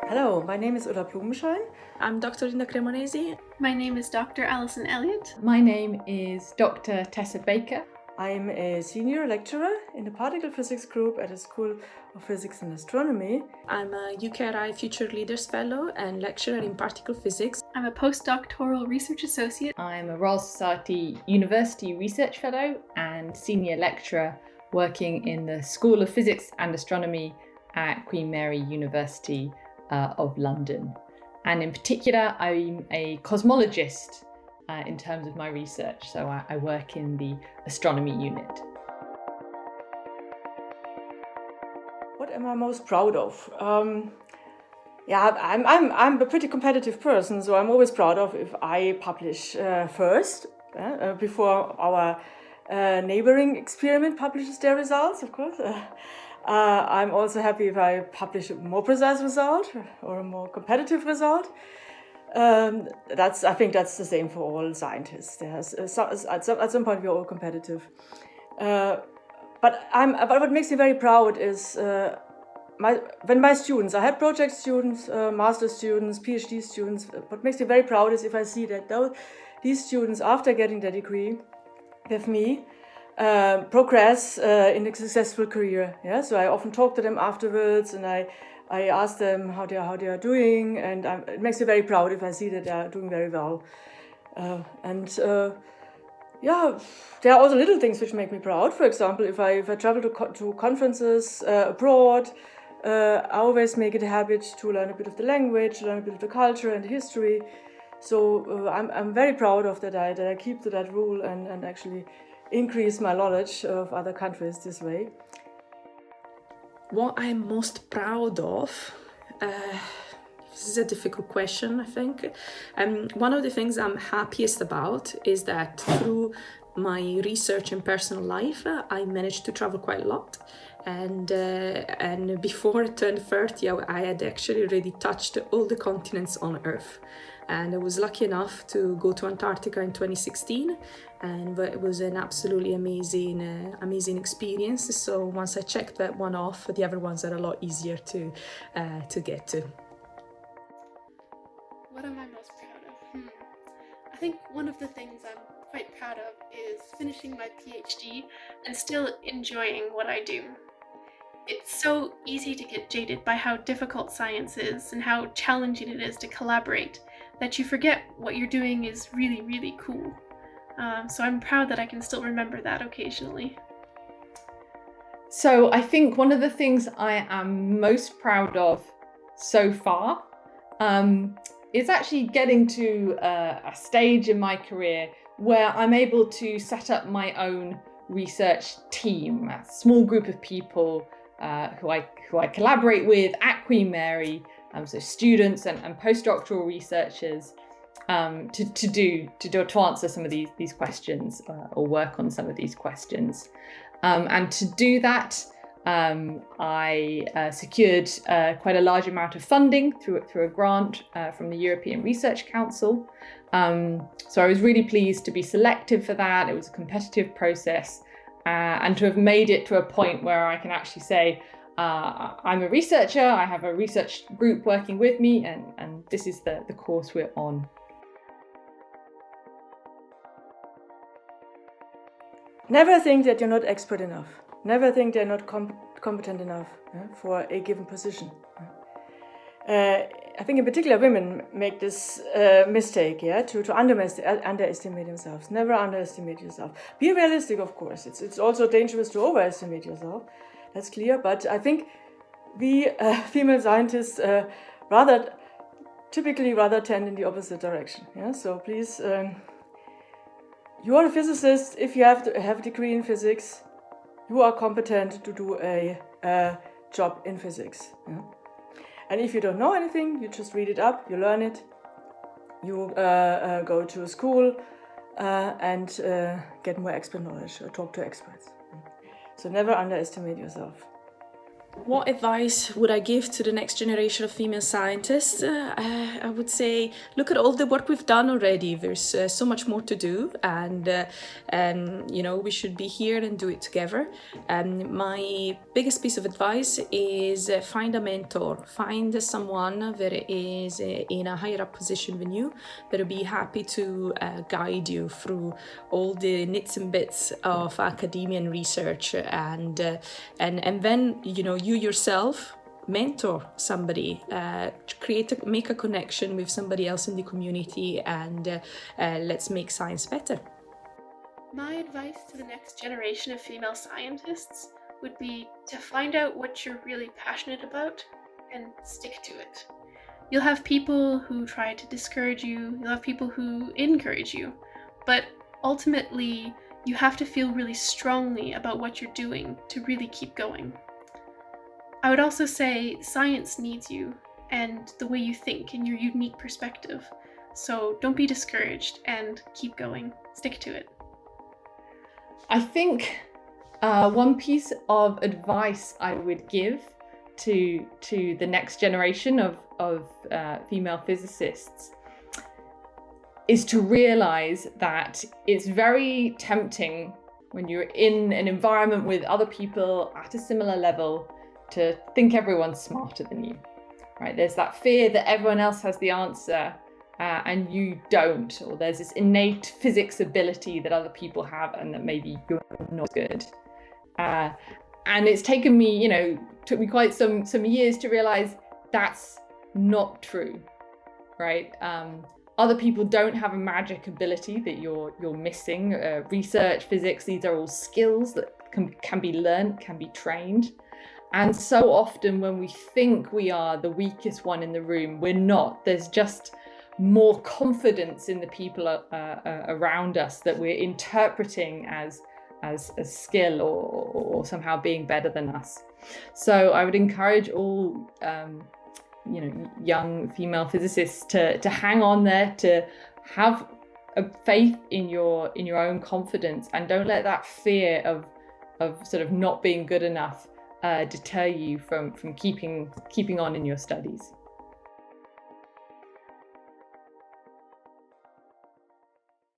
Hello, my name is Ulla Blumenschein. I'm Dr. Linda Cremonesi. My name is Dr. Alison Elliott. My name is Dr. Tessa Baker. I'm a senior lecturer in the particle physics group at the School of Physics and Astronomy. I'm a UKRI Future Leaders Fellow and lecturer in particle physics. I'm a postdoctoral research associate. I'm a Royal Society University Research Fellow and senior lecturer working in the School of Physics and Astronomy at Queen Mary University of London. And in particular, I'm a cosmologist in terms of my research. So I work in the astronomy unit. What am I most proud of? I'm a pretty competitive person, so I'm always proud of if I publish first before our neighboring experiment publishes their results, of course. I'm also happy if I publish a more precise result or a more competitive result. I think that's the same for all scientists. At some point we're all competitive. But what makes me very proud is when my students, I had project students, master students, PhD students. What makes me very proud is if I see that these students, after getting their degree with me, progress in a successful career. Yeah, so I often talk to them afterwards, and I ask them how they are doing, and it makes me very proud if I see that they are doing very well. There are also little things which make me proud. For example, if I travel to conferences abroad, I always make it a habit to learn a bit of the language, learn a bit of the culture and the history. So I'm very proud of that I keep to that rule and actually increase my knowledge of other countries this way. What I'm most proud of, this is a difficult question, I think. One of the things I'm happiest about is that through my research and personal life, I managed to travel quite a lot. And before I turned 30, I had actually already touched all the continents on Earth. And I was lucky enough to go to Antarctica in 2016, and it was an absolutely amazing experience. So once I checked that one off, the other ones are a lot easier to get to. What am I most proud of? I think one of the things I'm quite proud of is finishing my PhD and still enjoying what I do. It's so easy to get jaded by how difficult science is and how challenging it is to collaborate that you forget what you're doing is really, really cool. So I'm proud that I can still remember that occasionally. So I think one of the things I am most proud of so far is actually getting to a stage in my career where I'm able to set up my own research team, a small group of people who I collaborate with at Queen Mary, so students and postdoctoral researchers, to answer some of these questions or work on some of these questions. And to do that, I secured quite a large amount of funding through a grant from the European Research Council. So I was really pleased to be selected for that. It was a competitive process, and to have made it to a point where I can actually say, I'm a researcher, I have a research group working with me, and this is the course we're on. Never think that you're not expert enough. Never think they're not competent enough for a given position. I think in particular women make this mistake, to underestimate themselves. Never underestimate yourself. Be realistic, of course. It's also dangerous to overestimate yourself. That's clear. But I think we female scientists typically tend in the opposite direction. Yeah. So please, you are a physicist. If you have a degree in physics, you are competent to do a job in physics. Yeah? And if you don't know anything, you just read it up, you learn it, you go to a school and get more expert knowledge or talk to experts. So never underestimate yourself. What advice would I give to the next generation of female scientists? I would say, look at all the work we've done already. There's so much more to do, and we should be here and do it together. My biggest piece of advice is find a mentor, find someone that is in a higher up position than you, that will be happy to guide you through all the nits and bits of academia and research, and then you yourself mentor somebody, make a connection with somebody else in the community, and let's make science better. My advice to the next generation of female scientists would be to find out what you're really passionate about and stick to it. You'll have people who try to discourage you, you'll have people who encourage you, but ultimately you have to feel really strongly about what you're doing to really keep going. I would also say science needs you and the way you think and your unique perspective. So don't be discouraged and keep going. Stick to it. I think one piece of advice I would give to the next generation of female physicists is to realize that it's very tempting when you're in an environment with other people at a similar level to think everyone's smarter than you, right? There's that fear that everyone else has the answer and you don't, or there's this innate physics ability that other people have and that maybe you're not good. And it's taken me, took me quite some years to realize that's not true, right? Other people don't have a magic ability that you're missing. Research, physics, these are all skills that can be learned, can be trained. And so often when we think we are the weakest one in the room, we're not. There's just more confidence in the people around us that we're interpreting as skill or somehow being better than us. So I would encourage all young female physicists to hang on there, to have a faith in your own confidence, and don't let that fear of sort of not being good enough deter you from keeping on in your studies.